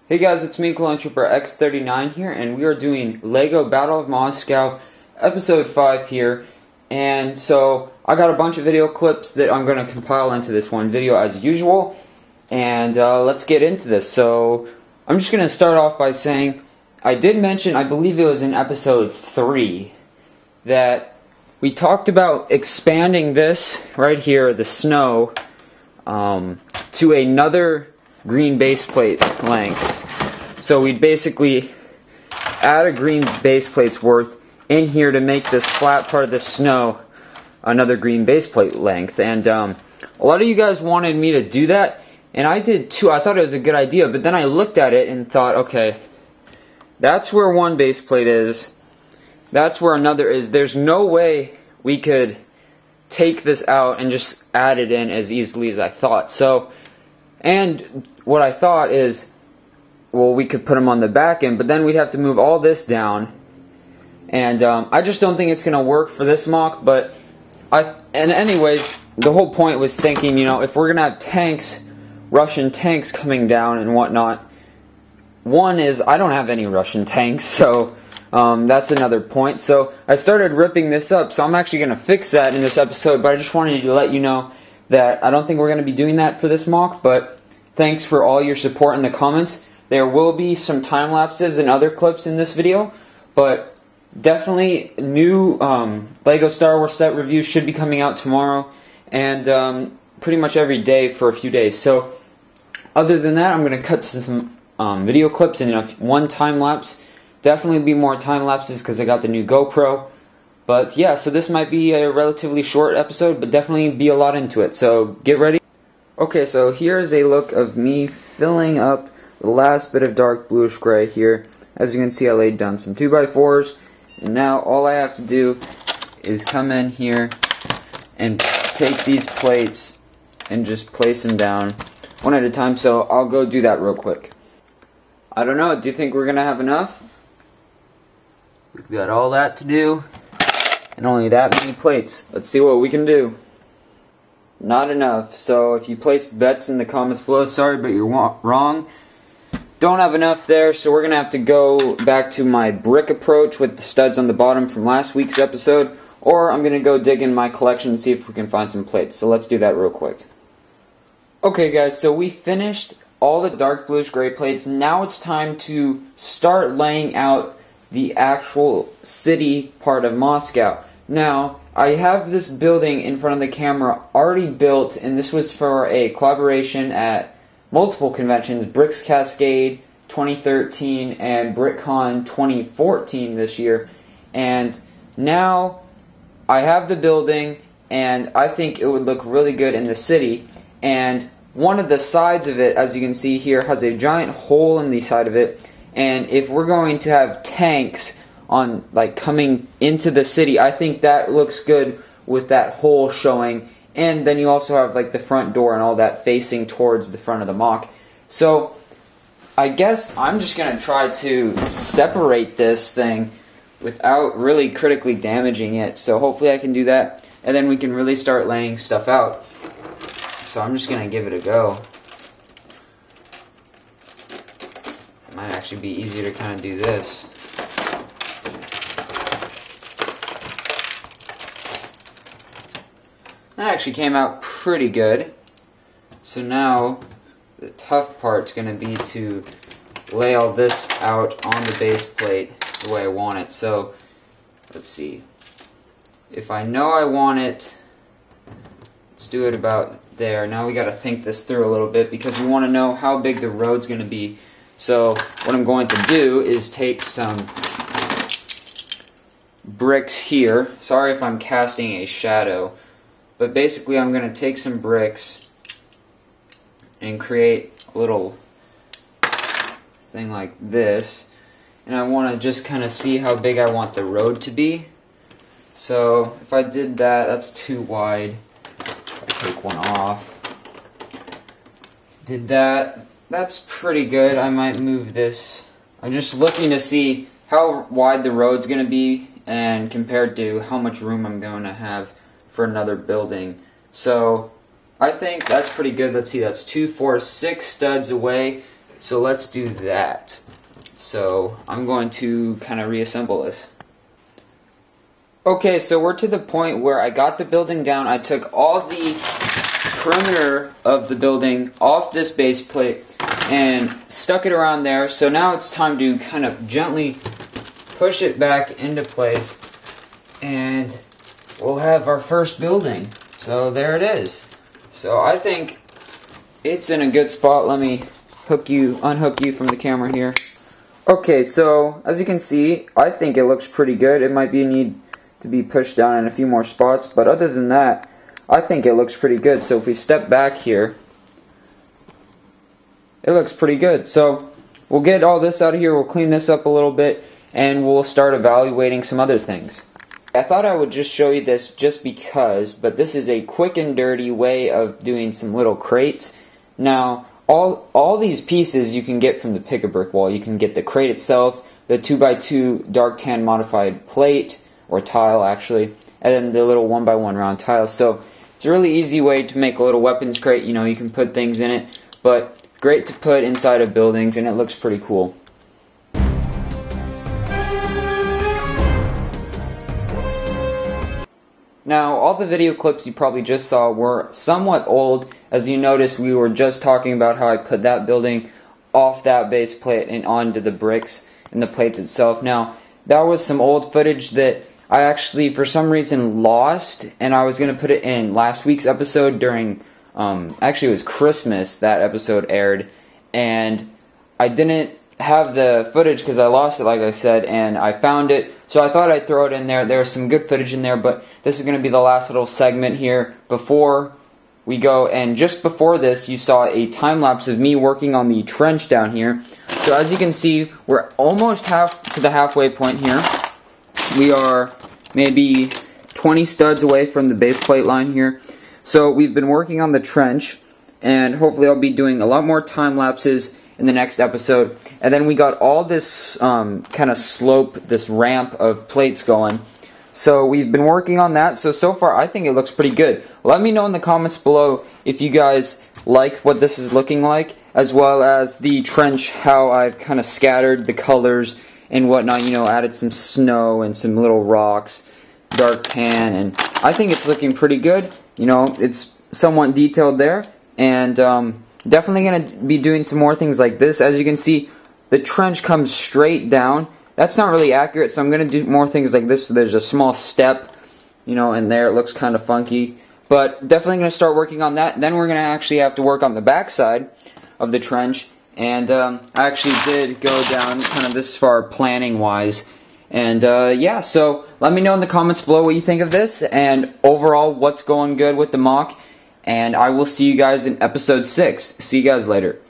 Hey guys, it's me, Clone Trooper X39 here, and we are doing LEGO Battle of Moscow Episode 5 here. And so, I got a bunch of video clips that I'm going to compile into this one video as usual. And let's get into this. So, I'm just going to start off by saying, I did mention, I believe it was in Episode 3, that we talked about expanding this right here, the snow, to another green base plate length. So we'd basically add a green base plate's worth in here to make this flat part of the snow another green base plate length. And a lot of you guys wanted me to do that, and I did too. I thought it was a good idea, but then I looked at it and thought, okay, that's where one base plate is, that's where another is. There's no way we could take this out and just add it in as easily as I thought. So, and what I thought is, well, we could put them on the back end, but then we'd have to move all this down, and I just don't think it's going to work for this mock. But and anyways, the whole point was thinking, you know, if we're going to have tanks, Russian tanks coming down and whatnot, one is I don't have any Russian tanks, so that's another point. So I started ripping this up, so I'm actually going to fix that in this episode, but I just wanted to let you know that I don't think we're going to be doing that for this mock, but thanks for all your support in the comments. There will be some time lapses and other clips in this video, but definitely new LEGO Star Wars set reviews should be coming out tomorrow, and pretty much every day for a few days. So other than that, I'm going to cut some video clips and one time lapse. Definitely be more time lapses because I got the new GoPro. But yeah, so this might be a relatively short episode, but definitely be a lot into it. So get ready. Okay, so here's a look of me filling up the last bit of dark bluish gray here. As you can see, I laid down some 2x4s, and now all I have to do is come in here and take these plates and just place them down one at a time. So I'll go do that real quick. I don't know, do you think we're gonna have enough? We've got all that to do and only that many plates. Let's see what we can do. Not enough. So if you placed bets in the comments below, sorry, but you're wrong. Don't have enough there, so we're going to have to go back to my brick approach with the studs on the bottom from last week's episode, or I'm going to go dig in my collection and see if we can find some plates. So let's do that real quick. Okay guys, so we finished all the dark bluish gray plates. Now it's time to start laying out the actual city part of Moscow. Now, I have this building in front of the camera already built, and this was for a collaboration at multiple conventions, Bricks Cascade 2013 and BrickCon 2014 this year. And now I have the building, and I think it would look really good in the city. And one of the sides of it, as you can see here, has a giant hole in the side of it. And if we're going to have tanks on coming into the city, I think that looks good with that hole showing. And then you also have the front door and all that facing towards the front of the mock. So I guess I'm just going to try to separate this thing without really critically damaging it. So hopefully I can do that, and then we can really start laying stuff out. So I'm just going to give it a go. It might actually be easier to kind of do this. That actually came out pretty good. So now the tough part's going to be to lay all this out on the base plate the way I want it. So let's see. If I know I want it, let's do it about there. Now we got to think this through a little bit because we want to know how big the road's going to be. So what I'm going to do is take some bricks here. Sorry if I'm casting a shadow. But basically I'm going to take some bricks and create a little thing like this. And I want to just kind of see how big I want the road to be. So if I did that, that's too wide. If I take one off. Did that. That's pretty good. I might move this. I'm just looking to see how wide the road's going to be and compared to how much room I'm going to have for another building. So I think that's pretty good. Let's see, that's 2, 4, 6 studs away. so let's do that. So I'm going to kind of reassemble this. Okay, so we're to the point where I got the building down. I took all the perimeter of the building off this base plate and stuck it around there. So now it's time to kind of gently push it back into place, and we'll have our first building. So there it is. So I think it's in a good spot. Let me unhook you from the camera here. Okay, so as you can see, I think it looks pretty good. It might need to be pushed down in a few more spots, but other than that, I think it looks pretty good. So if we step back here, it looks pretty good. So we'll get all this out of here, we'll clean this up a little bit, and we'll start evaluating some other things. I thought I would just show you this just because, but this is a quick and dirty way of doing some little crates. Now, all these pieces you can get from the Pick-a-Brick wall. You can get the crate itself, the 2x2 dark tan modified plate, or tile actually, and then the little 1x1 round tile. So it's a really easy way to make a little weapons crate. You know, you can put things in it, but great to put inside of buildings, and it looks pretty cool. Now, all the video clips you probably just saw were somewhat old. As you noticed, we were just talking about how I put that building off that base plate and onto the bricks and the plates itself. Now, that was some old footage that I actually, for some reason, lost, and I was going to put it in last week's episode during, actually it was Christmas, that episode aired, and I didn't have the footage because I lost it, like I said, and I found it, so I thought I'd throw it in there. There's some good footage in there, but this is going to be the last little segment here before we go. And just before this, you saw a time lapse of me working on the trench down here. So as you can see, we're almost to the halfway point here. We are maybe 20 studs away from the base plate line here. So we've been working on the trench, and hopefully I'll be doing a lot more time lapses in the next episode. And then we got all this kind of slope, this ramp of plates going. So we've been working on that. So far I think it looks pretty good. Let me know in the comments below if you guys like what this is looking like, as well as the trench, how I've kind of scattered the colors and whatnot, you know, added some snow and some little rocks, dark tan, and I think it's looking pretty good. You know, it's somewhat detailed there, and definitely going to be doing some more things like this. As you can see, the trench comes straight down. That's not really accurate, so I'm going to do more things like this. So there's a small step, you know, in there. It looks kind of funky, but definitely going to start working on that. Then we're going to actually have to work on the back side of the trench, and I actually did go down kind of this far planning-wise. And yeah, so let me know in the comments below what you think of this, and overall what's going good with the MOC. And I will see you guys in episode 6. See you guys later.